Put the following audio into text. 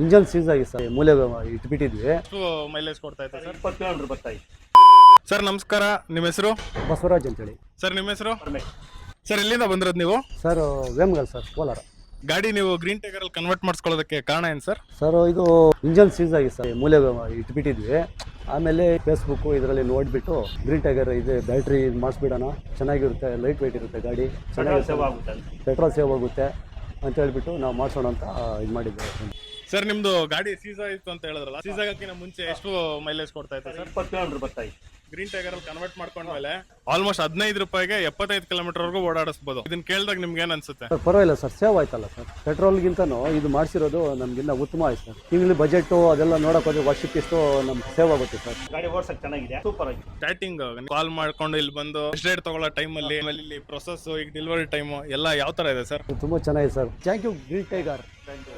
Engine seize ಆಗಿ sir ಮೂಲೆ ಇಟ್ಬಿಟ್ಟಿದ್ವಿ. ಎಷ್ಟು ಮೈಲೇಜ್ ಕೊಡ್ತಾ ಇತ್ತು ಸರ್? 20 ಕಿಲೋಮೀಟರ್ ಬರ್ತಾ ಇತ್ತು. ಸರ್ ನಮಸ್ಕಾರ, ನಿಮ್ಮ ಹೆಸರು? ಬಸವರಾಜ್ ಅಂತೇಳಿ. ಸರ್ ನಿಮ್ಮ ಹೆಸರು? ಸರ್ ಎಲ್ಲಿಂದ ಬಂದಿರೋದು ನೀವು? Sir Vemagal sir, Kolar. ಗಾಡಿ ನೀವು ಗ್ರೀನ್ ಟೈಗರ್ ಅಲ್ಲಿ ಕನ್ವರ್ಟ್ ಮಾಡಿಸ್ಕೊಳ್ಳೋದಕ್ಕೆ ಕಾರಣ ಏನು ಸರ್? ಸರ್ ಇದು ಇಂಜನ್ ಸೀಸ್ ಆಗಿ ಸರ್ ಮೂಲೆ ಇಟ್ಬಿಟ್ಟಿದ್ವಿ. ಆಮೇಲೆ ಫೇಸ್ಬುಕ್ಕು ಇದರಲ್ಲಿ ನೋಡಿಬಿಟ್ಟು ಗ್ರೀನ್ ಟೈಗರ್ ಇದೆ ಬ್ಯಾಟ್ರಿ ಮಾಡಿಸ್ಬಿಡೋಣ, ಚೆನ್ನಾಗಿರುತ್ತೆ, ಲೈಟ್ ವೆಯ್ಟ್ ಇರುತ್ತೆ ಗಾಡಿ, ಸೇವ್ ಆಗುತ್ತೆ ಪೆಟ್ರೋಲ್ ಸೇವ್ ಆಗುತ್ತೆ ಅಂತ ಹೇಳ್ಬಿಟ್ಟು ನಾವು ಮಾಡಿಸೋಣ ಅಂತ ಇದು ಮಾಡಿದ್ದೇವೆ. ಸರ್ ನಿಮ್ದು ಗಾಡಿ ಸೀಸ್ ಆಯಿತು ಅಂತ ಹೇಳಿದ್ರಲ್ಲ, ಸೀಸ್ ಆಗೋಕ್ಕಿಂತ ಮುಂಚೆ ಎಷ್ಟು ಮೈಲೇಜ್ ಕೊಡ್ತಾ ಇತ್ತು ಸರ್? 20 ಕಿಲೋಮೀಟರ್ ಬರ್ತಾ ಇತ್ತು. ಗ್ರೀನ್ ಟೈಗರ್ ಅಲ್ಲಿ ಕನ್ವರ್ಟ್ ಮಾಡ್ಕೊಂಡ್ಮೇಲೆ ಆಲ್ಮೋಸ್ಟ್ 15 ರೂಪಾಯಿಗೆ 75 ಕಿಲೋಮೀಟರ್ ವರೆಗೂ ಓಡಾಡಿಸಬಹುದು. ಇದನ್ನ ಕೇಳಿದಾಗ ನಿಮ್ಗೆ ಏನ್ ಅನ್ಸುತ್ತೆ? ಸರ್ ಪರವಾಗಿಲ್ಲ ಸರ್, ಸೇವ್ ಆಯ್ತಲ್ಲ ಸರ್. ಪೆಟ್ರೋಲ್ಗಿಂತನೂ ಇದು ಮಾಡಿಸಿರೋದು ನಮಗಿನ್ನ ಉತ್ತಮ ಆಯ್ತು ಸರ್. ತಿಂಗಳು ಬಜೆಟು ಅದೆಲ್ಲ ನೋಡೋಕೆ ಹೋದ್ರೆ ವರ್ಷಕ್ಕೆ ಇಷ್ಟು ನಮ್ಗೆ ಸೇವ್ ಆಗುತ್ತೆ ಸರ್. ಗಾಡಿ ಓಡ್ಸಕ್ ಚೆನ್ನಾಗಿದೆ, ಸೂಪರ್ ಆಗಿ. ಸ್ಟಾರ್ಟಿಂಗ್ ಕಾಲ್ ಮಾಡ್ಕೊಂಡು ಇಲ್ಲಿ ಬಂದು ರೇಟ್ ತಗೊಳ್ಳೋ ಟೈಮಲ್ಲಿ ಇಲ್ಲಿ ಪ್ರೊಸೆಸ್, ಈಗ ಡೆಲಿವರಿ ಟೈಮ್ ಎಲ್ಲ ಯಾವ ತರ ಇದೆ ಸರ್? ತುಂಬ ಚೆನ್ನಾಗಿದೆ sir. Thank you green tiger. Thank you.